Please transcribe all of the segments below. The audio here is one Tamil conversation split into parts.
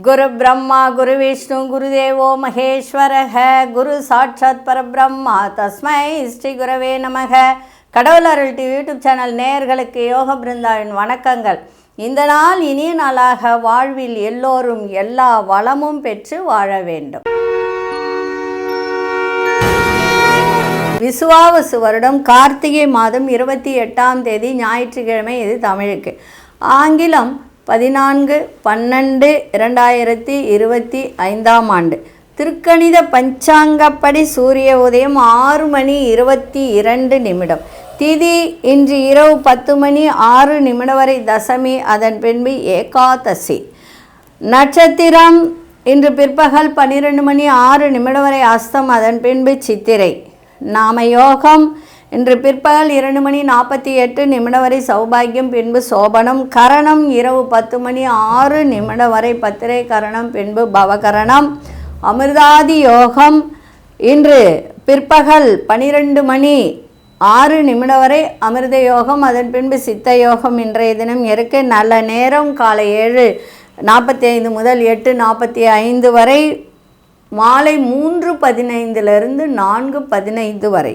गुरु ब्रह्मा गुरु विष्णु गुरुदेवो महेश्वरः गुरु साक्षात् परब्रह्मा तस्मै श्री गुरवे நமக. கடவுள் அருள் டிவி யூடியூப் சேனல் நேயர்களுக்கு யோக பிருந்தாவின் வணக்கங்கள். இந்த நாள் இனிய நாளாக வாழ்வில் எல்லோரும் எல்லா வளமும் பெற்று வாழ வேண்டும். விசுவாவசு வருடம் கார்த்திகை மாதம் 28ஆம் தேதி ஞாயிற்றுக்கிழமை. இது தமிழுக்கு. ஆங்கிலம் 14/12/2025 ஆண்டு. திருக்கணித பஞ்சாங்கப்படி சூரிய உதயம் 6:22. திதி இன்று இரவு 10:06 வரை தசமி, அதன் பின்பு ஏகாதசி. நட்சத்திரம் இன்று பிற்பகல் 12:06 வரை அஸ்தம், அதன் பின்பு சித்திரை. நாமயோகம் இன்று பிற்பகல் 2:48 வரை சௌபாகியம், பின்பு சோபனம். கரணம் இரவு 10:06 வரை பத்திரை கரணம், பின்பு பவகரணம். அமிர்தாதி யோகம் இன்று பிற்பகல் 12:06 வரை அமிர்த யோகம், அதன் பின்பு சித்த யோகம் இன்றைய தினம் இருக்கு. நல்ல நேரம் காலை 7:45 முதல் 8:45 வரை, மாலை 3:15 4:15 வரை.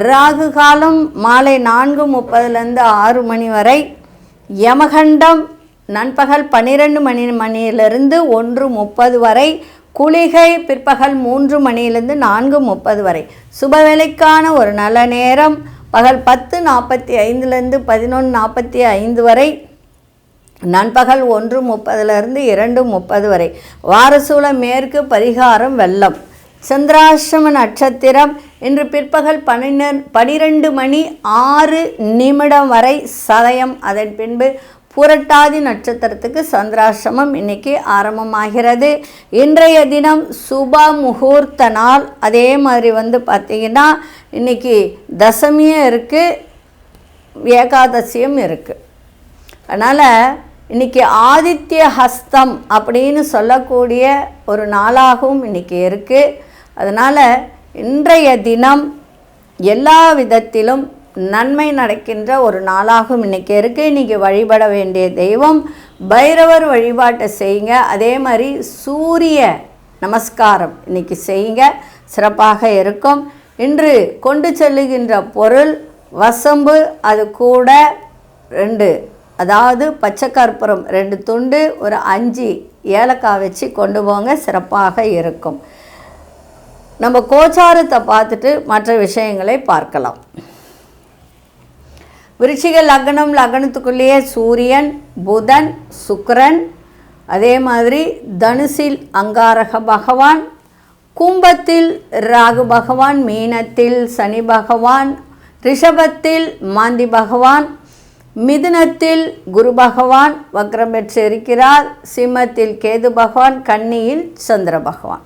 ராகு காலம் மாலை 4:30 6 மணி வரை. யமகண்டம் நண்பகல் 12 மணியிலிருந்து 1:30 வரை. குளிகை பிற்பகல் 3 மணியிலிருந்து 4:30 வரை. சுபவேளைக்கான ஒரு நல்ல நேரம் பகல் 10:45 11:45 வரை. நண்பகல் 1:30 2:30 வரை. வாரசூலம் மேற்கு, பரிகாரம் வெள்ளம். சந்திராஷ்டம நட்சத்திரம் இன்று பிற்பகல் 12:06 வரை சதயம், அதன் பின்பு புரட்டாதி நட்சத்திரத்துக்கு சந்திராஷ்டமம் இன்னைக்கு ஆரம்பமாகிறது. இன்றைய தினம் சுப முகூர்த்த நாள். அதே மாதிரி பார்த்திங்கன்னா இன்னைக்கு தசமியும் இருக்குது, ஏகாதசியும் இருக்குது. அதனால் இன்றைக்கி ஆதித்ய ஹஸ்தம் அப்படின்னு சொல்லக்கூடிய ஒரு நாளாகவும் இன்றைக்கி இருக்குது. அதனால் இன்றைய தினம் எல்லா விதத்திலும் நன்மை நடக்கின்ற ஒரு நாளாகவும் இன்றைக்கி இருக்குது. இன்றைக்கி வழிபட வேண்டிய தெய்வம் பைரவர் வழிபாட்டை செய்யுங்க. அதே மாதிரி சூரிய நமஸ்காரம் இன்றைக்கி செய்யுங்க, சிறப்பாக இருக்கும். இன்று கொண்டு செல்லுகின்ற பொருள் வசம்பு, அது கூட 2 அதாவது பச்சை கற்பூரம் 2 துண்டு, ஒரு 5 ஏலக்காய் வச்சு கொண்டு போங்க, சிறப்பாக இருக்கும். நம்ம கோச்சாரத்தை பார்த்துட்டு மற்ற விஷயங்களை பார்க்கலாம். விருச்சிக லக்னம், லக்னத்துக்குள்ளேயே சூரியன், புதன், சுக்கிரன். அதே மாதிரி தனுசில் அங்காரக பகவான், கும்பத்தில் ராகு பகவான், மீனத்தில் சனி பகவான், ரிஷபத்தில் மாந்தி பகவான், மிதுனத்தில் குரு பகவான் வக்ரம் பெற்று இருக்கிறார், சிம்மத்தில் கேது பகவான், கன்னியில் சந்திர பகவான்.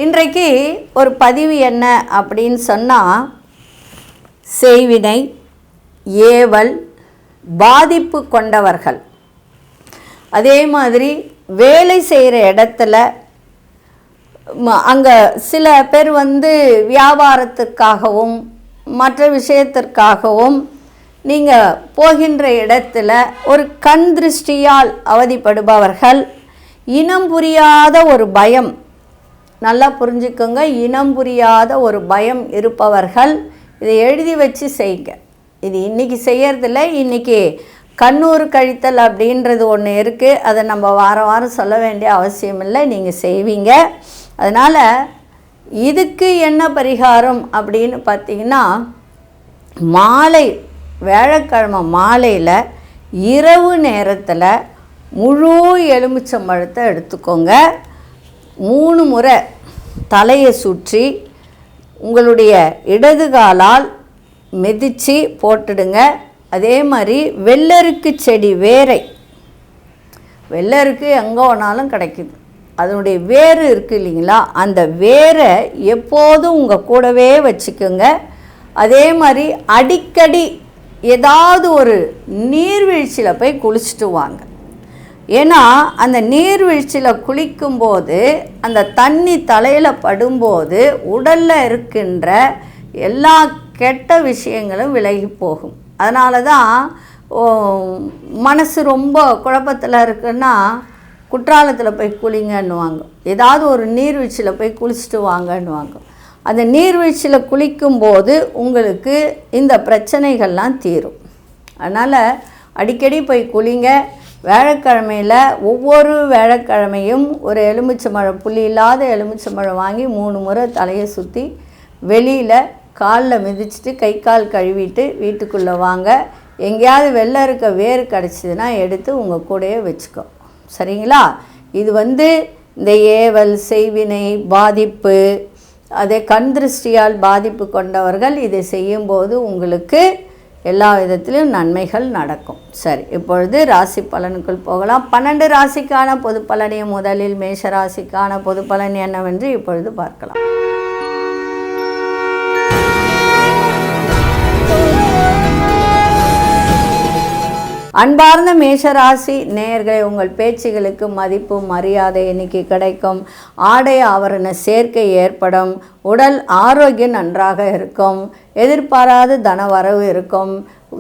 இன்றைக்கு ஒரு பதிவு என்ன அப்படின்னு சொன்னால், செய்வினை, ஏவல், பாதிப்பு கொண்டவர்கள். அதே மாதிரி வேலை செய்கிற இடத்துல அங்கே சில பேர் வியாபாரத்துக்காகவும் மற்ற விஷயத்திற்காகவும் நீங்கள் போகின்ற இடத்துல ஒரு கண் திருஷ்டியால் அவதிப்படுபவர்கள், இனம் புரியாத ஒரு பயம், நல்லா புரிஞ்சுக்கோங்க, இனம் புரியாத ஒரு பயம் இருப்பவர்கள் இதை எழுதி வச்சு செய்யுங்க. இது இன்றைக்கி செய்யறதில்ல, இன்றைக்கி கண்ணூர் கழித்தல் அப்படின்றது ஒன்று இருக்குது. அதை நம்ம வாரம் வாரம் சொல்ல வேண்டிய அவசியம் இல்லை, நீங்கள் செய்வீங்க. அதனால் இதுக்கு என்ன பரிகாரம் அப்படின்னு பார்த்திங்கன்னா, மாலை வியாழக்கிழமை மாலையில் இரவு நேரத்தில் முழு எலுமிச்சம்பழத்தை எடுத்துக்கோங்க. 3 முறை தலையை சுற்றி உங்களுடைய இடது காலால் மிதித்து போட்டுடுங்க. அதே மாதிரி வெள்ளருக்கு செடி வேரை, வெள்ளருக்கு எங்கே வேணாலும் கிடைக்குது, அதனுடைய வேறு இருக்குது இல்லைங்களா, அந்த வேரை எப்போதும் உங்கள் கூடவே வச்சுக்கோங்க. அதே மாதிரி அடிக்கடி ஏதாவது ஒரு நீர்வீழ்ச்சியில் போய் குளிச்சுட்டு வாங்க. ஏன்னா அந்த நீர்வீழ்ச்சியில் குளிக்கும்போது அந்த தண்ணி தலையில் படும்போது உடலில் இருக்கின்ற எல்லா கெட்ட விஷயங்களும் விலகி போகும். அதனால தான் மனசு ரொம்ப குழப்பத்தில் இருக்குன்னா குற்றாலத்தில் போய் குளிங்கன்னுவாங்க, ஏதாவது ஒரு நீர்வீழ்ச்சியில் போய் குளிச்சுட்டு வாங்கன்னுவாங்க. அந்த நீர்வீழ்ச்சியில் குளிக்கும்போது உங்களுக்கு இந்த பிரச்சனைகள்லாம் தீரும். அதனால் அடிக்கடி போய் குளிங்க. வியாழக்கிழமையில் ஒவ்வொரு வியாழக்கிழமையும் ஒரு எலுமிச்சம்பழம், புளி இல்லாத எலுமிச்சம்பழம் வாங்கி 3 முறை தலையை சுற்றி வெளியில் காலில் மிதிச்சுட்டு கை கால் கழுவிட்டு வீட்டுக்குள்ளே வாங்க. எங்கேயாவது வெளில இருக்க வேர் கிடச்சிதுன்னா எடுத்து உங்கள் கூடயே வச்சுக்கோ, சரிங்களா? இது இந்த ஏவல், செய்வினை பாதிப்பு, அதே கண் திருஷ்டியால் பாதிப்பு கொண்டவர்கள் இதை செய்யும்போது உங்களுக்கு எல்லா விதத்திலும் நன்மைகள் நடக்கும். சரி, இப்பொழுது ராசி பலனுக்குள் போகலாம். 12 ராசிக்கான பொது பலனையும் முதலில் மேஷ ராசிக்கான பொது பலன் என்னவென்று இப்பொழுது பார்க்கலாம். அன்பார்ந்த மேஷராசி நேயர்களே, உங்கள் பேச்சுகளுக்கு மதிப்பு மரியாதை இன்னைக்கு கிடைக்கும். ஆடை ஆபரண சேர்க்கை ஏற்படும். உடல் ஆரோக்கியம் நன்றாக இருக்கும். எதிர்பாராத தனவரவு இருக்கும்.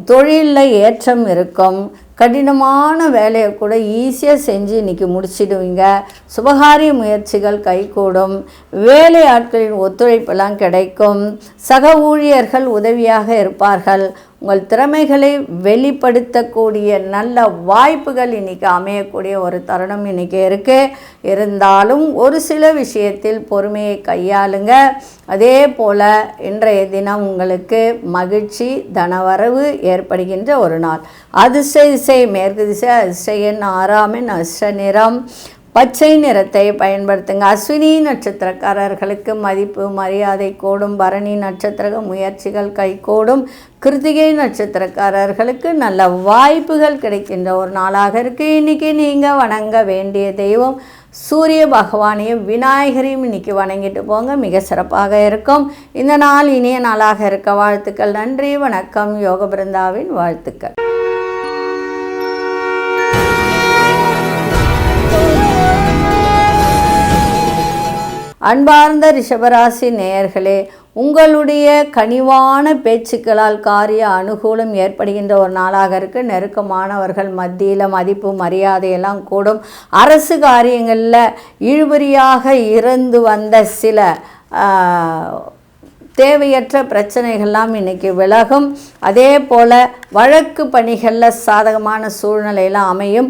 தொழிலில் ஏற்றம் இருக்கும். கடினமான வேலையை கூட ஈஸியாக செஞ்சு இன்றைக்கி முடிச்சிடுவீங்க. சுபகாரிய முயற்சிகள் கைகூடும். வேலை ஆட்களின் ஒத்துழைப்பெல்லாம் கிடைக்கும். சக ஊழியர்கள் உதவியாக இருப்பார்கள். உங்கள் திறமைகளை வெளிப்படுத்தக்கூடிய நல்ல வாய்ப்புகள் இன்றைக்கி அமையக்கூடிய ஒரு தருணம் இன்றைக்கி இருக்குது. இருந்தாலும் ஒரு சில விஷயத்தில் பொறுமையை கையாளுங்க. அதே போல் இன்றைய தினம் உங்களுக்கு மகிழ்ச்சி, தனவரவு ஏற்படுகின்ற ஒரு நாள். அதிர்ஷ்ட திசை மேற்கு திசை. அதிர்ஷ்ட எண் 6 அதிர்ஷ்ட நிறம் பச்சை நிறத்தை பயன்படுத்துங்க. அஸ்வினி நட்சத்திரக்காரர்களுக்கு மதிப்பு மரியாதை கூடும். பரணி நட்சத்திர முயற்சிகள் கைகூடும். கிருத்திகை நட்சத்திரக்காரர்களுக்கு நல்ல வாய்ப்புகள் கிடைக்கின்ற ஒரு நாளாக இருக்குது. இன்றைக்கி நீங்கள் வணங்க வேண்டிய தெய்வம் சூரிய பகவானையும் விநாயகரையும் இன்றைக்கி வணங்கிட்டு போங்க, மிக சிறப்பாக இருக்கும். இந்த நாள் இனிய நாளாக இருக்க வாழ்த்துக்கள். நன்றி, வணக்கம். யோக பிருந்தாவின் வாழ்த்துக்கள். அன்பார்ந்த ரிஷபராசி நேயர்களே, உங்களுடைய கனிவான பேச்சுக்களால் காரிய அனுகூலம் ஏற்படுகின்ற ஒரு நாளாக இருக்குது. நெருக்கமானவர்கள் மத்தியில் மதிப்பு மரியாதையெல்லாம் கூடும். அரசு காரியங்களில் இழுபறியாக இருந்து வந்த சில தேவையற்ற பிரச்சனைகள்லாம் இன்றைக்கி விலகும். அதே போல் வழக்கு பணிகளில் சாதகமான சூழ்நிலையெல்லாம் அமையும்.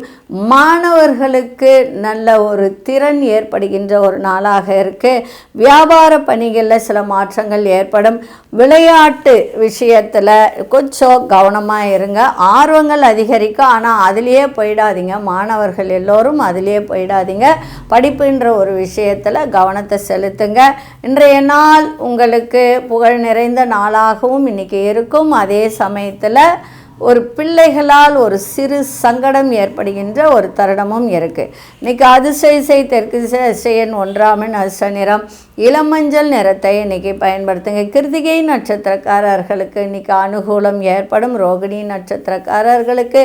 மாணவர்களுக்கு நல்ல ஒரு திறன் ஏற்படுகின்ற ஒரு நாளாக இருக்குது. வியாபார பணிகளில் சில மாற்றங்கள் ஏற்படும். விளையாட்டு விஷயத்தில் கொஞ்சம் கவனமாக இருங்க. ஆர்வங்கள் அதிகரிக்கும், ஆனால் அதிலேயே போயிடாதீங்க. மாணவர்கள் எல்லோரும் அதிலேயே போயிடாதீங்க. படிப்புன்ற ஒரு விஷயத்தில் கவனத்தை செலுத்துங்க. இன்றைய நாள் உங்களுக்கு புகழ் நிறைந்த நாளாகவும் இன்றைக்கி இருக்கும். அதே சமயத்தில் ஒரு பிள்ளைகளால் ஒரு சிறு சங்கடம் ஏற்படுகின்ற ஒரு தருணமும் இருக்குது. இன்றைக்கி அதிர்ஷ்ட திசை தெற்கு திசை. அதிர்ஷ்ட எண் 1 அதிர்ஷ்ட நிறம் இளமஞ்சள் நிறத்தை இன்றைக்கி பயன்படுத்துங்க. கிருத்திகை நட்சத்திரக்காரர்களுக்கு இன்றைக்கி அனுகூலம் ஏற்படும். ரோகிணி நட்சத்திரக்காரர்களுக்கு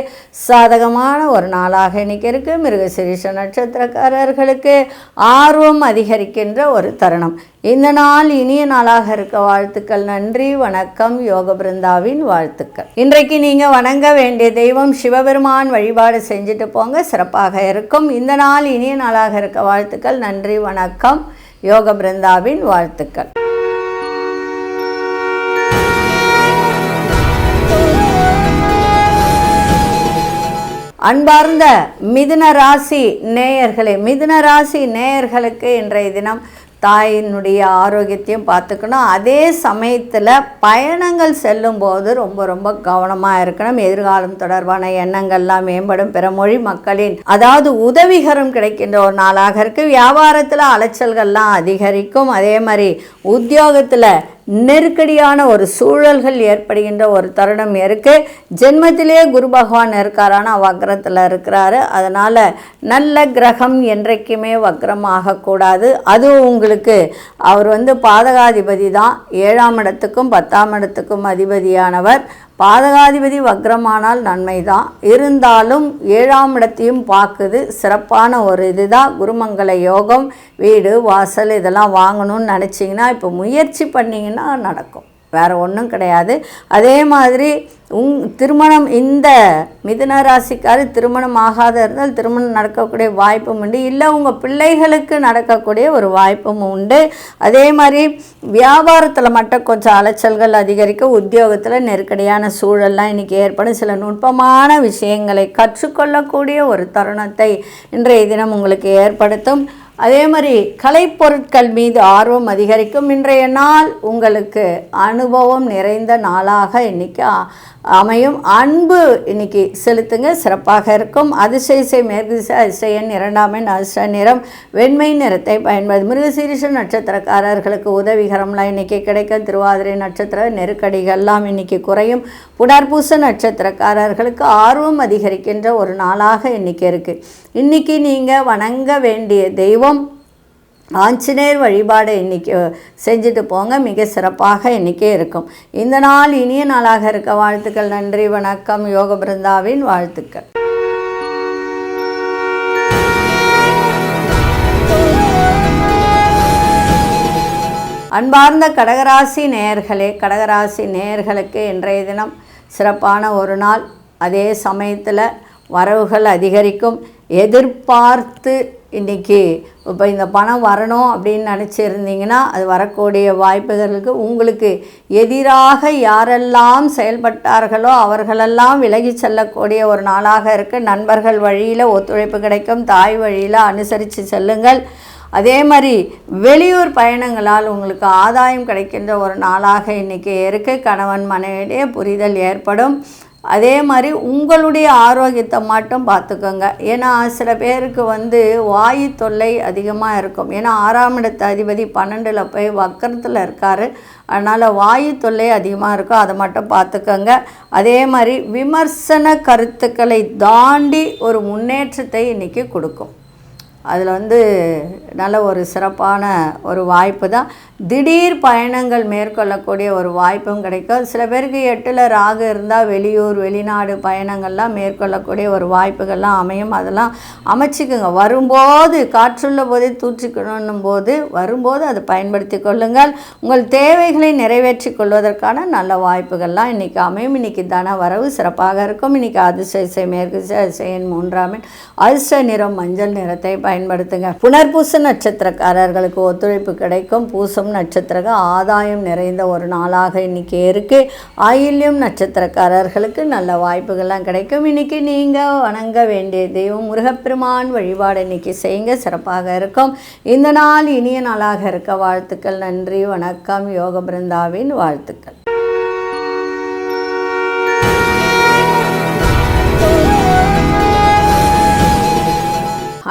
சாதகமான ஒரு நாளாக இன்றைக்கி இருக்குது. மிருகசீரிஷ நட்சத்திரக்காரர்களுக்கு ஆர்வம் அதிகரிக்கின்ற ஒரு தருணம். இந்த நாள் இனிய நாளாக இருக்க வாழ்த்துக்கள். நன்றி, வணக்கம். யோக பிருந்தாவின் வாழ்த்துக்கள். இன்றைக்கு நீங்கள் வணங்க வேண்டிய தெய்வம் சிவபெருமான் வழிபாடு செஞ்சுட்டு போங்க, சிறப்பாக இருக்கும். இந்த நாள் இனிய நாளாக இருக்க வாழ்த்துக்கள். நன்றி, வணக்கம். யோக பிருந்தாவின் வாழ்த்துக்கள். அன்பார்ந்த மிதுன ராசி நேயர்களே, மிதுன ராசி நேயர்களுக்கு இன்றைய தினம் தாயினுடைய ஆரோக்கியத்தையும் பார்த்துக்கணும். அதே சமயத்தில் பயணங்கள் செல்லும்போது ரொம்ப ரொம்ப கவனமாக இருக்கணும். எதிர்காலம் தொடர்பான எண்ணங்கள்லாம் மேம்படும். பிற மொழி மக்களின் அதாவது உதவிகரம் கிடைக்கின்ற ஒரு நாளாக இருக்குது. வியாபாரத்தில் அலைச்சல்கள்லாம் அதிகரிக்கும். அதே மாதிரி உத்தியோகத்தில் நெருக்கடியான ஒரு சூழல்கள் ஏற்படுகின்ற ஒரு தருணம் இருக்குது. ஜென்மத்திலே குரு பகவான் இருக்காரான வக்ரத்தில் இருக்கிறாரு. அதனால் நல்ல கிரகம் என்றைக்குமே வக்ரம் ஆகக்கூடாது. அதுவும் உங்களுக்கு அவர் பாதகாதிபதி தான். 7ஆம் இடத்துக்கும் 10ஆம் இடத்துக்கும் அதிபதியானவர். பாதகாதிபதி வக்ரமானால் நன்மை தான். இருந்தாலும் 7ஆம் இடத்தையும் பார்க்குது. சிறப்பான ஒரு இதுதான். குருமங்கள யோகம். வீடு வாசல் இதெல்லாம் வாங்கணும்னு நினச்சிங்கன்னா இப்போ முயற்சி பண்ணிங்கன்னா நடக்கும். வேறு ஒன்றும் கிடையாது. அதே மாதிரி திருமணம் இந்த மிதுன ராசிக்காரர் திருமணம் ஆகாத இருந்தால் திருமணம் நடக்கக்கூடிய வாய்ப்பும் உண்டு, இல்லை உங்கள் பிள்ளைகளுக்கு நடக்கக்கூடிய ஒரு வாய்ப்பும் உண்டு. அதே மாதிரி வியாபாரத்தில் மட்டும் கொஞ்சம் அலைச்சல்கள் அதிகரிக்கும், உத்தியோகத்தில் நெருக்கடியான சூழல்லாம் இன்றைக்கி ஏற்படும். சில நுட்பமான விஷயங்களை கற்றுக்கொள்ளக்கூடிய ஒரு தருணத்தை இன்றைய தினம் உங்களுக்கு ஏற்படுத்தும். அதே மாதிரி கலைப்பொருட்கள் மீது ஆர்வம் அதிகரிக்கும். இன்றைய நாள் உங்களுக்கு அனுபவம் நிறைந்த நாளாக இன்றைக்கி அமையும். அன்பு இன்றைக்கி செலுத்துங்க, சிறப்பாக இருக்கும். அதிசய மேற்கு திசை அதிசயன் 2ஆம் எண் அதிர்ஷ்ட நிறம் வெண்மை நிறத்தை பயன்படுது. மிருகசீரிஷ நட்சத்திரக்காரர்களுக்கு உதவிகரம்லாம் இன்றைக்கி கிடைக்கும். திருவாதிரை நட்சத்திர நெருக்கடிகள்லாம் இன்றைக்கி குறையும். புனர்பூச நட்சத்திரக்காரர்களுக்கு ஆர்வம் அதிகரிக்கின்ற ஒரு நாளாக இன்றைக்கி இருக்குது. இன்றைக்கி நீங்கள் வணங்க வேண்டிய தெய்வம் ஆஞ்சநேயர் வழிபாடு இன்றைக்கி செஞ்சுட்டு போங்க, மிக சிறப்பாக இன்றைக்கே இருக்கும். இந்த நாள் இனிய நாளாக இருக்க வாழ்த்துக்கள். நன்றி, வணக்கம். யோக பிருந்தாவின் வாழ்த்துக்கள். அன்பார்ந்த கடகராசி நேயர்களே, கடகராசி நேயர்களுக்கு இன்றைய தினம் சிறப்பான ஒரு நாள். அதே சமயத்தில் வரவுகள் அதிகரிக்கும். எதிர்பார்த்து இன்றைக்கி இப்போ இந்த பணம் வரணும் அப்படின்னு நினச்சிருந்தீங்கன்னா அது வரக்கூடிய வாய்ப்புகளுக்கு உங்களுக்கு எதிராக யாரெல்லாம் செயல்பட்டார்களோ அவர்களெல்லாம் விலகி செல்லக்கூடிய ஒரு நாளாக இருக்குது. நண்பர்கள் வழியில் ஒத்துழைப்பு கிடைக்கும். தாய் வழியில் அனுசரித்து செல்லுங்கள். அதே மாதிரி வெளியூர் பயணங்களால் உங்களுக்கு ஆதாயம் கிடைக்கின்ற ஒரு நாளாக இன்றைக்கி இருக்குது. கணவன் மனைவியிடையே புரிதல் ஏற்படும். அதே மாதிரி உங்களுடைய ஆரோக்கியத்தை மட்டும் பார்த்துக்கோங்க. ஏன்னா சில பேருக்கு வாயு தொல்லை அதிகமாக இருக்கும். ஏன்னா 6ஆம் இடத்து அதிபதி 12ல் போய் வக்கரத்தில் இருக்கார். அதனால் வாயு தொல்லை அதிகமாக இருக்கும், அதை மட்டும் பார்த்துக்கோங்க. அதே மாதிரி விமர்சன கருத்துக்களை தாண்டி ஒரு முன்னேற்றத்தை இன்றைக்கி கொடுக்கும். அதில் நல்ல ஒரு சிறப்பான ஒரு வாய்ப்பு தான். திடீர் பயணங்கள் மேற்கொள்ளக்கூடிய ஒரு வாய்ப்பும் கிடைக்கும். சில பேருக்கு 8ல் ராகு இருந்தால் வெளியூர் வெளிநாடு பயணங்கள்லாம் மேற்கொள்ளக்கூடிய ஒரு வாய்ப்புகள்லாம் அமையும். அதெல்லாம் அமைச்சிக்குங்க. வரும்போது காற்றுள்ள போதே தூற்றிக்கணும் போது வரும்போது அதை பயன்படுத்தி கொள்ளுங்கள். உங்கள் தேவைகளை நிறைவேற்றி கொள்வதற்கான நல்ல வாய்ப்புகள்லாம் இன்றைக்கி அமையும். இன்றைக்கி தன வரவு சிறப்பாக இருக்கும். இன்றைக்கி அதிசய மேற்கு அதிசயன் 3ஆம் எண் அதிர்ஷ்ட நிறம் மஞ்சள் நிறத்தை பயன்படுத்துங்க. புனர்பூச நட்சத்திரக்காரர்களுக்கு ஒத்துழைப்பு கிடைக்கும். பூசம் நட்சத்திர ஆதாயம் நிறைந்த ஒரு நாளாக இன்றைக்கி இருக்குது. ஆயில்யம் நட்சத்திரக்காரர்களுக்கு நல்ல வாய்ப்புகள்லாம் கிடைக்கும். இன்றைக்கி நீங்கள் வணங்க வேண்டிய தெய்வம் முருகப்பெருமான் வழிபாடு இன்றைக்கி செய்யுங்க, சிறப்பாக இருக்கும். இந்த நாள் இனிய நாளாக இருக்க வாழ்த்துக்கள். நன்றி, வணக்கம். யோக பிருந்தாவின் வாழ்த்துக்கள்.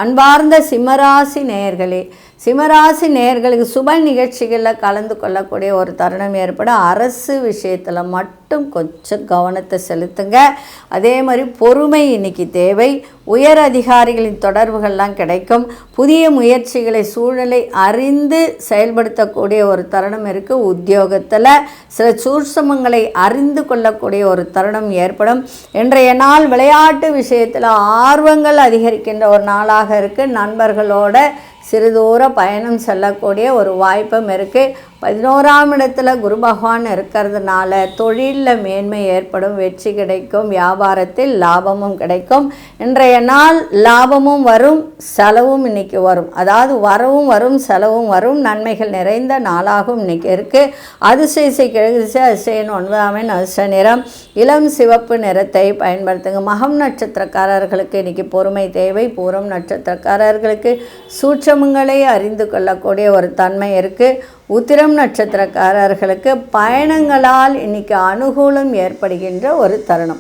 அன்பார்ந்த சிம்மராசி நேயர்களே, சிம்மராசி நேயர்களுக்கு சுப நிகழ்ச்சிகளில் கலந்து கொள்ளக்கூடிய ஒரு தருணம் ஏற்படும். அரசு விஷயத்தில் மட்டும் கொஞ்சம் கவனத்தை செலுத்துங்க. அதே மாதிரி பொறுமை இன்றைக்கி தேவை. உயர் அதிகாரிகளின் தொடர்புகள்லாம் கிடைக்கும். புதிய முயற்சிகளை சூழலை அறிந்து செயல்படுத்தக்கூடிய ஒரு தருணம் இருக்குது. உத்தியோகத்தில் சில சூட்சமங்களை அறிந்து கொள்ளக்கூடிய ஒரு தருணம் ஏற்படும். இன்றைய நாள் விளையாட்டு விஷயத்தில் ஆர்வங்கள் அதிகரிக்கின்ற ஒரு நாளாக இருக்குது. நண்பர்களோட சிறுதூர பயணம் செல்லக்கூடிய ஒரு வாய்ப்பும் இருக்குது. 11ஆம் இடத்துல குரு பகவான் இருக்கிறதுனால தொழிலில் மேன்மை ஏற்படும், வெற்றி கிடைக்கும், வியாபாரத்தில் லாபமும் கிடைக்கும். இன்றைய நாள் லாபமும் வரும், செலவும் இன்றைக்கி வரும். அதாவது வரவும் வரும், செலவும் வரும். நன்மைகள் நிறைந்த நாளாகவும் இன்றைக்கி இருக்குது. அதிசய கிழக்கு திசை அதிசயன் 9ஆம் எண் அதிர்ஷ்ட நிறம் இளம் சிவப்பு நிறத்தை பயன்படுத்துங்க. மகம் நட்சத்திரக்காரர்களுக்கு இன்றைக்கி பொறுமை தேவை. பூரம் நட்சத்திரக்காரர்களுக்கு சூட்சமங்களை அறிந்து கொள்ளக்கூடிய ஒரு தன்மை இருக்குது. உத்திரம் நட்சத்திரக்காரர்களுக்கு பயணங்களால் இன்றைக்கி அனுகூலம் ஏற்படுகின்ற ஒரு தருணம்.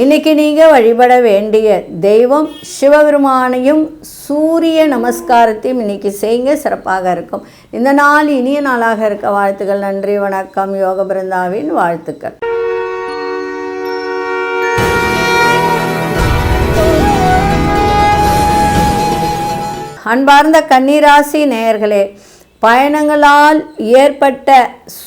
இன்றைக்கி நீங்கள் வழிபட வேண்டிய தெய்வம் சிவபெருமானையும் சூரிய நமஸ்காரத்தையும் இன்றைக்கி செய்யுங்க, சிறப்பாக இருக்கும். இந்த நாள் இனிய நாளாக இருக்க வாழ்த்துக்கள். நன்றி, வணக்கம். யோக பிருந்தாவின் வாழ்த்துக்கள். அன்பார்ந்த கன்னிராசி நேயர்களே, பயணங்களால் ஏற்பட்ட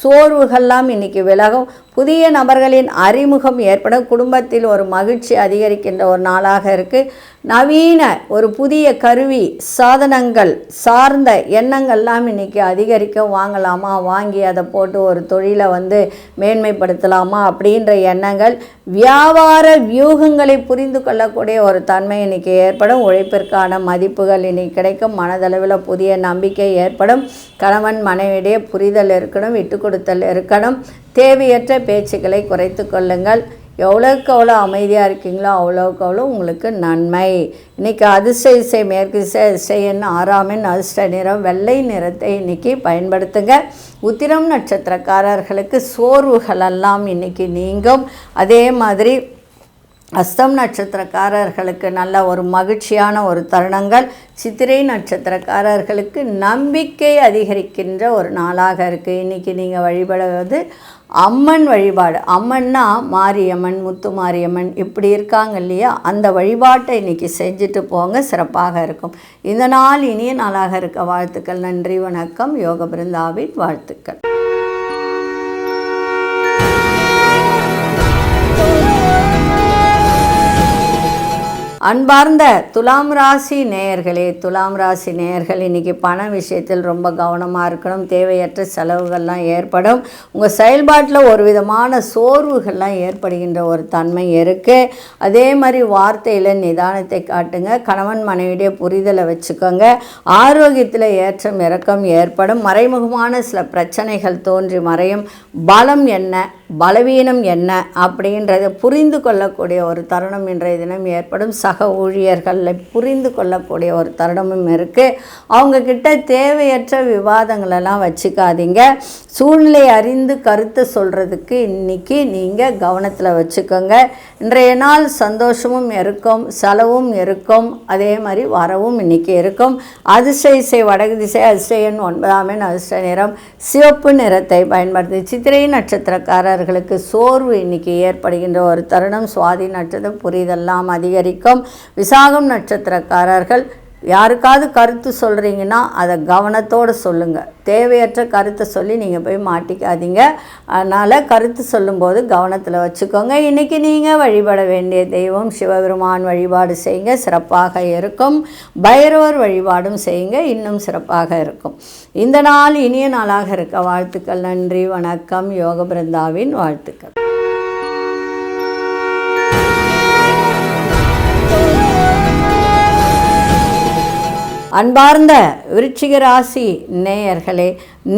சோர்வுகள்லாம் இன்றைக்கி விலகும். புதிய நபர்களின் அறிமுகம் ஏற்படும். குடும்பத்தில் ஒரு மகிழ்ச்சி அதிகரிக்கின்ற ஒரு நாளாக இருக்குது. நவீன ஒரு புதிய கருவி சாதனங்கள் சார்ந்த எண்ணங்கள்லாம் இன்றைக்கி அதிகரிக்கும். வாங்கலாமா, வாங்கி அதை போட்டு ஒரு தொழிலை மேன்மைப்படுத்தலாமா அப்படின்ற எண்ணங்கள், வியாபார வியூகங்களை புரிந்து கொள்ளக்கூடிய ஒரு தன்மை இன்றைக்கி ஏற்படும். உழைப்பிற்கான மதிப்புகள் இன்றைக்கி கிடைக்கும். மனதளவில் புதிய நம்பிக்கை ஏற்படும். கணவன் மனைவியிடையே புரிதல் இருக்கணும், விட்டு கொடுத்தல் இருக்கணும். தேவையற்ற பேச்சுக்களை குறைத்து கொள்ளுங்கள். எவ்வளோக்கு எவ்வளோ அமைதியாக இருக்கீங்களோ அவ்வளோக்கு அவ்வளோ உங்களுக்கு நன்மை. இன்றைக்கி அதிர்ஷ்ட இசை மேற்கு இசை, அதிர்ஷ்ட எண் 6 எண், அதிர்ஷ்ட நிறம் வெள்ளை நிறத்தை இன்றைக்கி பயன்படுத்துங்க. உத்திரம் நட்சத்திரக்காரர்களுக்கு சோர்வுகளெல்லாம் இன்றைக்கி நீங்கும். அதே மாதிரி அஸ்தம் நட்சத்திரக்காரர்களுக்கு நல்ல ஒரு மகிழ்ச்சியான ஒரு தருணங்கள். சித்திரை நட்சத்திரக்காரர்களுக்கு நம்பிக்கை அதிகரிக்கின்ற ஒரு நாளாக இருக்குது. இன்றைக்கி நீங்கள் வழிபடுவது அம்மன் வழிபாடு. அம்மன்னா மாரியம்மன், முத்து மாரியம்மன் இப்படி இருக்காங்க இல்லையா, அந்த வழிபாட்டை இன்றைக்கி செஞ்சுட்டு போங்க, சிறப்பாக இருக்கும். இந்த நாள் இனிய நாளாக இருக்க வாழ்த்துக்கள். நன்றி, வணக்கம். யோக பிருந்தாவின் வாழ்த்துக்கள். அன்பார்ந்த துலாம் ராசி நேயர்களே, துலாம் ராசி நேயர்கள் இன்றைக்கி பண விஷயத்தில் ரொம்ப கவனமாக இருக்கணும். தேவையற்ற செலவுகள்லாம் ஏற்படும். உங்கள் செயல்பாட்டில் ஒரு விதமான சோர்வுகள்லாம் ஏற்படுகின்ற ஒரு தன்மை இருக்குது. அதே மாதிரி வார்த்தையில் நிதானத்தை காட்டுங்க. கணவன் மனைவிடைய புரிதலை வச்சுக்கோங்க. ஆரோக்கியத்தில் ஏற்றம் இறக்கம் ஏற்படும். மறைமுகமான சில பிரச்சனைகள் தோன்றி மறையும். பலம் என்ன, பலவீனம் என்ன அப்படின்றத புரிந்து கொள்ளக்கூடிய ஒரு தருணம் இன்றைய தினம் ஏற்படும். சக ஊழியர்களை புரிந்து கொள்ளக்கூடிய ஒரு தருணமும் இருக்குது. அவங்கக்கிட்ட தேவையற்ற விவாதங்களெல்லாம் வச்சுக்காதீங்க. சூழ்நிலை அறிந்து கருத்தை சொல்கிறதுக்கு இன்றைக்கி நீங்கள் கவனத்தில் வச்சுக்கோங்க. இன்றைய நாள் சந்தோஷமும் இருக்கும், செலவும் இருக்கும், அதே மாதிரி வரவும் இன்றைக்கி இருக்கும். அதிர்ஷ்ட இசை வடக்கு திசை, அதிர்ஷ்ட எண் 9 எண், அதிர்ஷ்ட நிறம் சிவப்பு நிறத்தை பயன்படுத்தி. சித்திரை நட்சத்திரக்காரர்களுக்கு சோர்வு இன்றைக்கி ஏற்படுகின்ற ஒரு தருணம். சுவாதி நட்சத்திரம் புரிதெல்லாம் அதிகரிக்கும். விசாகம் நட்சத்திரக்காரர்கள் யாருக்காவது கருத்து சொல்கிறீங்கன்னா அதை கவனத்தோடு சொல்லுங்கள். தேவையற்ற கருத்தை சொல்லி நீங்கள் போய் மாட்டிக்காதீங்க. அதனால் கருத்து சொல்லும்போது கவனத்தில் வச்சுக்கோங்க. இன்றைக்கி நீங்கள் வழிபட வேண்டிய தெய்வம் சிவபெருமான் வழிபாடு செய்யுங்க, சிறப்பாக இருக்கும். பைரவர் வழிபாடும் செய்யுங்க, இன்னும் சிறப்பாக இருக்கும். இந்த நாள் இனிய நாளாக இருக்க வாழ்த்துக்கள். நன்றி, வணக்கம். யோக பிருந்தாவின் வாழ்த்துக்கள். அன்பார்ந்த விருச்சிக ராசி நேயர்களே,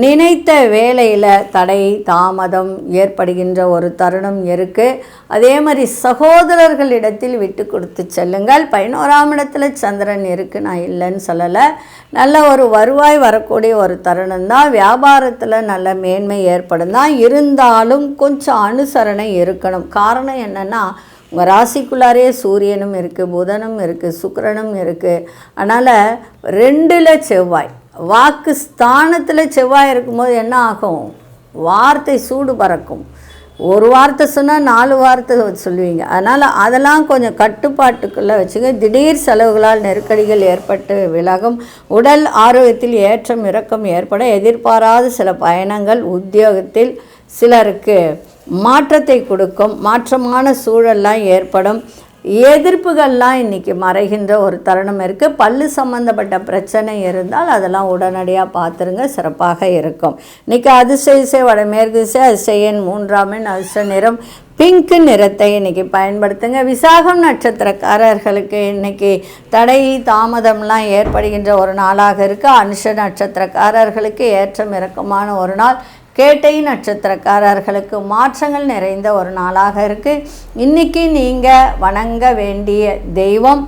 நினைத்த வேலையில் தடை தாமதம் ஏற்படுகின்ற ஒரு தருணம் இருக்குது. அதே மாதிரி சகோதரர்களிடத்தில் விட்டு கொடுத்து செல்லுங்கள். 11ஆம் இடத்துல சந்திரன் இருக்குது, நான் இல்லைன்னு சொல்லலை. நல்ல ஒரு வருவாய் வரக்கூடிய ஒரு தருணம் தான். வியாபாரத்தில் நல்ல மேன்மை ஏற்படும் தான். இருந்தாலும் கொஞ்சம் அனுசரணை இருக்கணும். காரணம் என்னென்னா, உங்கள் ராசிக்குள்ளாரே சூரியனும் இருக்குது, புதனும் இருக்குது, சுக்கிரனும் இருக்குது. அதனால் 2ல் செவ்வாய், வாக்கு ஸ்தானத்தில் செவ்வாய் இருக்கும்போது என்ன ஆகும், வார்த்தை சூடு பறக்கும். ஒரு வார்த்தை சொன்னால் 4 வார்த்தை சொல்லுவீங்க. அதனால் அதெல்லாம் கொஞ்சம் கட்டுப்பாட்டுக்குள்ளே வச்சுங்க. திடீர் செலவுகளால் நெருக்கடிகள் ஏற்பட்டு விலகும். உடல் ஆரோக்கியத்தில் ஏற்றம் இறக்கம் ஏற்பட எதிர்பாராத சில பயணங்கள் உத்தியோகத்தில் சிலருக்கு மாற்றத்தை கொடுக்கும். மாற்றமான சூழல்லாம் ஏற்படும். எதிர்ப்புகள்லாம் இன்றைக்கி மறைகின்ற ஒரு தருணம் இருக்குது. பல்லு சம்மந்தப்பட்ட பிரச்சனை இருந்தால் அதெல்லாம் உடனடியாக பார்த்துருங்க, சிறப்பாக இருக்கும். இன்றைக்கி அதிர்ஷ்ட இசை வடமேற்கு திசை, அதிர்ஷ்ட எண் 3 எண், அதிர்ஷ்ட நிறம் பிங்க் நிறத்தை இன்றைக்கி பயன்படுத்துங்க. விசாகம் நட்சத்திரக்காரர்களுக்கு இன்றைக்கி தடை தாமதம்லாம் ஏற்படுகின்ற ஒரு நாளாக இருக்குது. அனுஷ நட்சத்திரக்காரர்களுக்கு ஏற்றம் இறக்கமான ஒரு நாள். கேட்டை நட்சத்திரக்காரர்களுக்கு மாற்றங்கள் நிறைந்த ஒரு நாளாக இருக்குது. இன்றைக்கி நீங்கள் வணங்க வேண்டிய தெய்வம்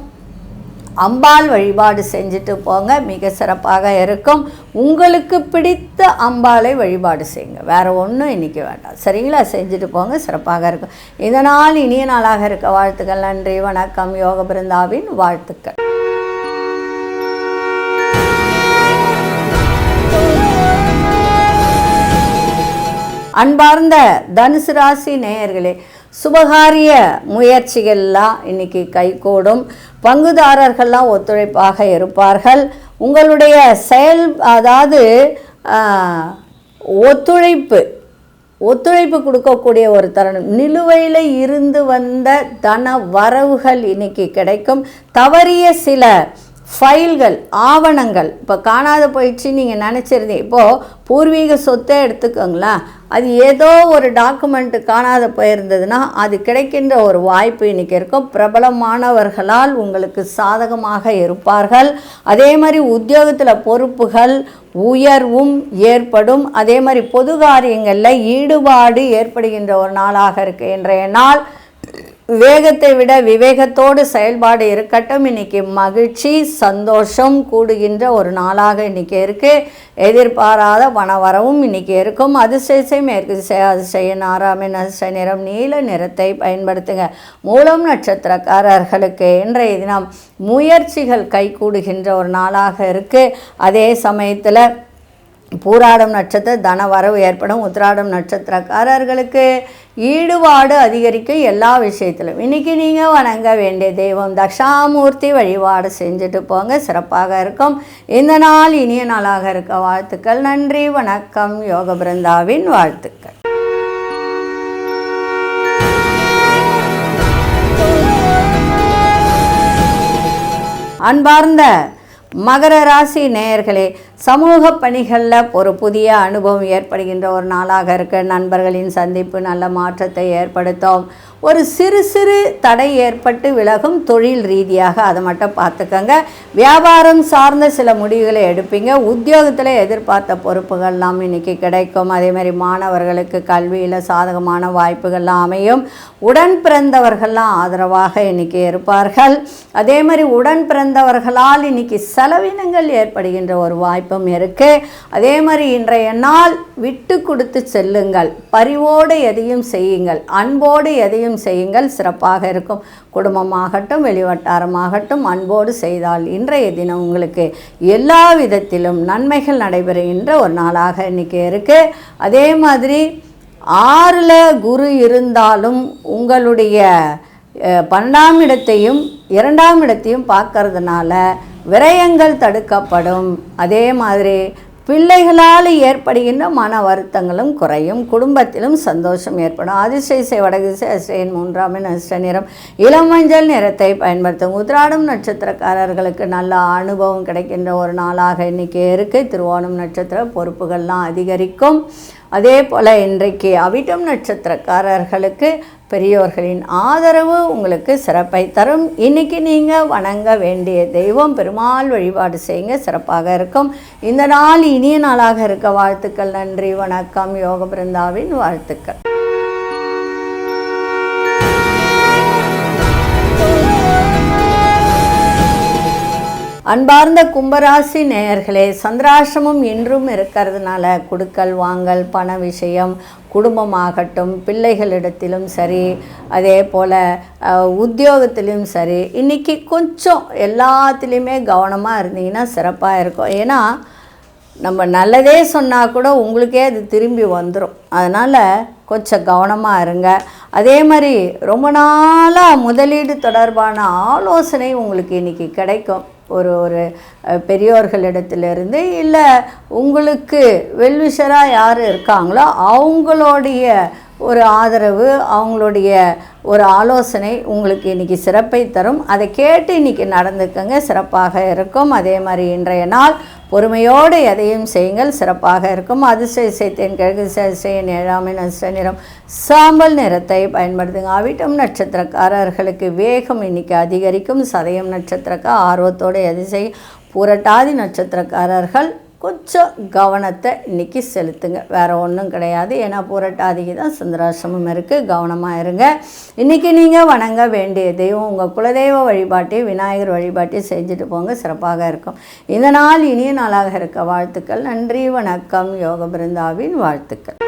அம்பாள் வழிபாடு செஞ்சுட்டு போங்க, மிக சிறப்பாக இருக்கும். உங்களுக்கு பிடித்த அம்பாளை வழிபாடு செய்யுங்க, வேறு ஒன்றும் இன்றைக்கி வேண்டாம், சரிங்களா? செஞ்சுட்டு போங்க, சிறப்பாக இருக்கும். இந்த நாள் இனிய நாளாக இருக்க வாழ்த்துக்கள். நன்றி, வணக்கம். யோக பிருந்தாவின் வாழ்த்துக்கள். அன்பார்ந்த தனுசு ராசி நேயர்களே, சுபகாரிய முயற்சிகள்லாம் இன்றைக்கி கைகூடும். பங்குதாரர்கள்லாம் ஒத்துழைப்பாக இருப்பார்கள். உங்களுடைய அதாவது ஒத்துழைப்பு ஒத்துழைப்பு கொடுக்கக்கூடிய ஒரு தருணம். நிலுவையில் இருந்து வந்த தன வரவுகள் இன்னைக்கு கிடைக்கும். தவறிய சில ஃபைல்கள், ஆவணங்கள் இப்போ காணாத போயிடுச்சு நீங்கள் நினச்சிருந்தீங்க. இப்போது பூர்வீக சொத்தை எடுத்துக்கோங்களேன், அது ஏதோ ஒரு டாக்குமெண்ட்டு காணாத போயிருந்ததுன்னா அது கிடைக்கின்ற ஒரு வாய்ப்பு இன்றைக்கி இருக்கும். பிரபலமானவர்களால் உங்களுக்கு சாதகமாக இருப்பார்கள். அதே மாதிரி உத்தியோகத்தில் பொறுப்புகள் உயர்வும் ஏற்படும். அதே மாதிரி பொது காரியங்களில் ஈடுபாடு ஏற்படுகின்ற ஒரு நாளாக இருக்குது இன்றைய நாள். விவேகத்தை விட விவேகத்தோடு செயல்பாடு இருக்கட்டும். இன்றைக்கி மகிழ்ச்சி சந்தோஷம் கூடுகின்ற ஒரு நாளாக இன்றைக்கி இருக்குது. எதிர்பாராத பணவரவும் இன்றைக்கி இருக்கும். அதிசய மேற்கு திசை அதிசய நாராமின் அதிசய நிறம் நீல நிறத்தை பயன்படுத்துங்க. மூலம் நட்சத்திரக்காரர்களுக்கு இன்றைய தினம் முயற்சிகள் கைகூடுகின்ற ஒரு நாளாக இருக்குது. அதே சமயத்தில் பூராடம் நட்சத்திர தன வரவு ஏற்படும். உத்திராடம் நட்சத்திரக்காரர்களுக்கு ஈடுபாடு அதிகரிக்கும் எல்லா விஷயத்திலும். இன்றைக்கி நீங்கள் வணங்க வேண்டிய தெய்வம் தக்ஷாமூர்த்தி வழிபாடு செஞ்சுட்டு போங்க, சிறப்பாக இருக்கும். இந்த நாள் இனிய நாளாக இருக்க வாழ்த்துக்கள். நன்றி, வணக்கம். யோக பிருந்தாவின் வாழ்த்துக்கள். அன்பார்ந்த மகர ராசி நேயர்களே, சமூக பணிகளில் ஒரு புதிய அனுபவம் ஏற்படுகின்ற ஒரு நாளாக இருக்க. நண்பர்களின் சந்திப்பு நல்ல மாற்றத்தை ஏற்படுத்தும். ஒரு சிறு சிறு தடை ஏற்பட்டு விலகும் தொழில் ரீதியாக, அதை மட்டும் பார்த்துக்கங்க. வியாபாரம் சார்ந்த சில முடிவுகளை எடுப்பீங்க. உத்தியோகத்தில் எதிர்பார்த்த பொறுப்புகள்லாம் இன்றைக்கி கிடைக்கும். அதேமாதிரி மாணவர்களுக்கு கல்வியில் சாதகமான வாய்ப்புகள்லாம் அமையும். உடன் பிறந்தவர்கள்லாம் ஆதரவாக இன்றைக்கி இருப்பார்கள். அதே மாதிரி உடன் பிறந்தவர்களால் இன்றைக்கி செலவினங்கள் ஏற்படுகின்ற ஒரு வாய்ப்பும் இருக்குது. அதே மாதிரி இன்றைய நாள் விட்டு கொடுத்து செல்லுங்கள், பரிவோடு எதையும் செய்யுங்கள், அன்போடு எதையும் செய்யுங்கள், சிறப்பாக இருக்கும். குடும்பமாகட்டும் வெளிவட்டாரமாகட்டும் அன்போடு செய்தால் இன்றைய தினம் உங்களுக்கு எல்லா விதத்திலும் நன்மைகள் நடைபெறுகின்ற ஒரு நாளாக இன்றைக்கி இருக்குது. அதே மாதிரி 6ல் குரு இருந்தாலும் உங்களுடைய 12ஆம் இடத்தையும் 2ஆம் இடத்தையும் பார்க்கறதுனால விரயங்கள் தடுக்கப்படும். அதே மாதிரி பிள்ளைகளால் ஏற்படுகின்ற மன வருத்தங்களும் குறையும். குடும்பத்திலும் சந்தோஷம் ஏற்படும். அதிசய வடதிசை அதிசயன் 3ஆம் அதிர்ஷ்ட நிறம் இளம் மஞ்சள் நிறத்தை பயன்படுத்தும். உத்திராடம் நட்சத்திரக்காரர்களுக்கு நல்ல அனுபவம் கிடைக்கின்ற ஒரு நாளாக இன்றைக்கி இருக்குது. திருவோணம் நட்சத்திர பொறுப்புகள்லாம் அதிகரிக்கும். அதே போல் இன்றைக்கு அவிட்டம் நட்சத்திரக்காரர்களுக்கு பெரியோர்களின் ஆதரவு உங்களுக்கு சிறப்பை தரும். இன்றைக்கி நீங்கள் வணங்க வேண்டிய தெய்வம் பெருமாள் வழிபாடு செய்யுங்க, சிறப்பாக இருக்கும். இந்த நாள் இனிய நாளாக இருக்க வாழ்த்துக்கள். நன்றி, வணக்கம். யோக பிருந்தாவின் வாழ்த்துக்கள். அன்பார்ந்த கும்பராசி நேயர்களே, சந்திராஷ்டமம் இன்றும் இருக்கிறதுனால கொடுக்கல் வாங்கல், பண விஷயம், குடும்பமாகட்டும் பிள்ளைகளிடத்திலும் சரி, அதே போல் உத்தியோகத்திலும் சரி, இன்றைக்கி கொஞ்சம் எல்லாத்துலேயுமே கவனமாக இருந்தீங்கன்னா சிறப்பாக இருக்கும். ஏன்னா நம்ம நல்லதே சொன்னால் கூட உங்களுக்கே அது திரும்பி வந்துடும். அதனால் கொஞ்சம் கவனமாக இருங்க. அதே மாதிரி ரொம்ப நாளாக முதலீடு தொடர்பான ஆலோசனை உங்களுக்கு இன்றைக்கி கிடைக்கும். ஒரு பெரியோர்களிடத்திலிருந்து, இல்லை உங்களுக்கு வெல்விஷராக யார் இருக்காங்களோ அவங்களுடைய ஒரு ஆதரவு, அவங்களுடைய ஒரு ஆலோசனை உங்களுக்கு இன்றைக்கி சிறப்பை தரும். அதை கேட்டு இன்றைக்கி நடந்துக்கங்க, சிறப்பாக இருக்கும். அதே மாதிரி இன்றைய நாள் பொறுமையோடு எதையும் செய்யுங்கள், சிறப்பாக இருக்கும். அதிசய தேன் கிழக்கு அதிசயன் 7ஆம் அதிர்ஷ்ட நிறம் சாம்பல் நிறத்தை பயன்படுத்துங்க. அவிட்டம் நட்சத்திரக்காரர்களுக்கு வேகம் இன்றைக்கி அதிகரிக்கும். சதயம் நட்சத்திரக்கார ஆர்வத்தோடு எது செய்யும். பூரட்டாதி நட்சத்திரக்காரர்கள் கொஞ்சம் கவனத்தை இன்றைக்கி செலுத்துங்க, வேறு ஒன்றும் கிடையாது. ஏன்னா பூரட்டாதிக்கு தான் சந்திராசிரமம் இருக்குது, கவனமாக இருங்க. இன்றைக்கி நீங்கள் வணங்க வேண்டிய தெய்வம் உங்கள் குலதெய்வ வழிபாட்டையும் விநாயகர் வழிபாட்டையும் செஞ்சுட்டு போங்க, சிறப்பாக இருக்கும். இந்த நாள் இனிய நாளாக இருக்க வாழ்த்துக்கள். நன்றி, வணக்கம். யோக பிருந்தாவின் வாழ்த்துக்கள்.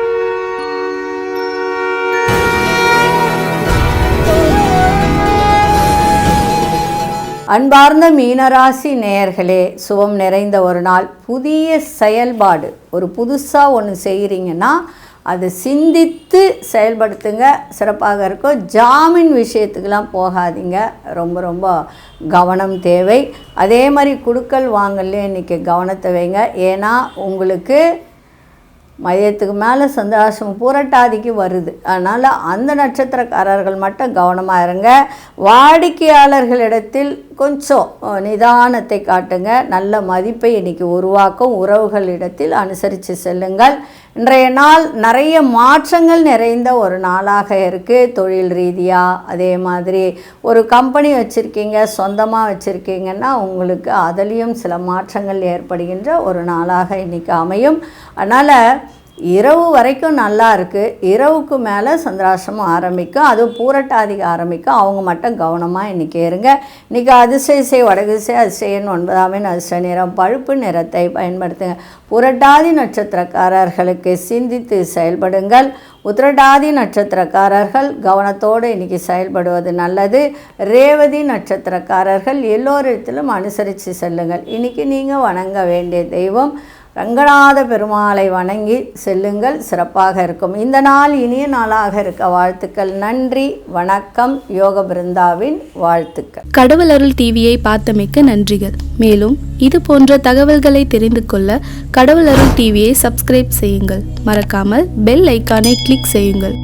அன்பார்ந்த மீனராசி நேயர்களே, சுபம் நிறைந்த ஒரு நாள். புதிய செயல்பாடு, ஒரு புதுசாக ஒன்று செய்கிறீங்கன்னா அதை சிந்தித்து செயல்படுத்துங்க, சிறப்பாக இருக்கும். ஜாமீன் விஷயத்துக்கெலாம் போகாதீங்க, ரொம்ப ரொம்ப கவனம் தேவை. அதே மாதிரி குடுக்கல் வாங்கலே இன்றைக்கி கவனத்தை வைங்க. ஏன்னா உங்களுக்கு மதியத்துக்கு மேலே சந்திராஷ்டமம் புரட்டாதிக்கு வருது. அதனால் அந்த நட்சத்திரக்காரர்கள் மட்டும் கவனமாக இருங்க. வாடிக்கையாளர்களிடத்தில் கொஞ்சம் நிதானத்தை காட்டுங்க. நல்ல மதிப்பை இன்றைக்கி உருவாக்கும். உறவுகளிடத்தில் அனுசரித்து செல்லுங்கள். இன்றைய நாள் நிறைய மாற்றங்கள் நிறைந்த ஒரு நாளாக இருக்குது. தொழில் ரீதியாக அதே மாதிரி ஒரு கம்பெனி வச்சுருக்கீங்க, சொந்தமாக வச்சுருக்கீங்கன்னா உங்களுக்கு அதுலேயும் சில மாற்றங்கள் ஏற்படுகின்ற ஒரு நாளாக இன்றைக்கி அமையும். அதனால் இரவு வரைக்கும் நல்லா இருக்குது. இரவுக்கு மேலே சந்திராஷ்டமம் ஆரம்பிக்கும். அதுவும் பூரட்டாதிக்கு ஆரம்பிக்கும். அவங்க மட்டும் கவனமாக இன்றைக்கி இருங்க. இன்றைக்கி அதிசய வடதிசை அதிசயன் 9ஆம் அதிர்ஷ்ட நிறம் பழுப்பு நிறத்தை பயன்படுத்துங்க. புரட்டாதி நட்சத்திரக்காரர்களுக்கு சிந்தித்து செயல்படுங்கள். உத்திரட்டாதி நட்சத்திரக்காரர்கள் கவனத்தோடு இன்றைக்கி செயல்படுவது நல்லது. ரேவதி நட்சத்திரக்காரர்கள் எல்லோரிடத்திலும் அனுசரித்து செல்லுங்கள். இன்றைக்கி நீங்கள் வணங்க வேண்டிய தெய்வம் ரங்கநாத பெருமாளை வணங்கி செல்லுங்கள். சிறப்பாக இருக்கும். இந்த நாள் இனிய நாளாக இருக்க வாழ்த்துக்கள். நன்றி, வணக்கம். யோக பிருந்தாவின் வாழ்த்துக்கள். கடவுள் அருள் டிவியை பார்த்தமைக்க நன்றிகள். மேலும் இது போன்ற தகவல்களை தெரிந்து கொள்ள கடவுள் அருள் டிவியை சப்ஸ்கிரைப் செய்யுங்கள். மறக்காமல் பெல் ஐக்கானை கிளிக் செய்யுங்கள்.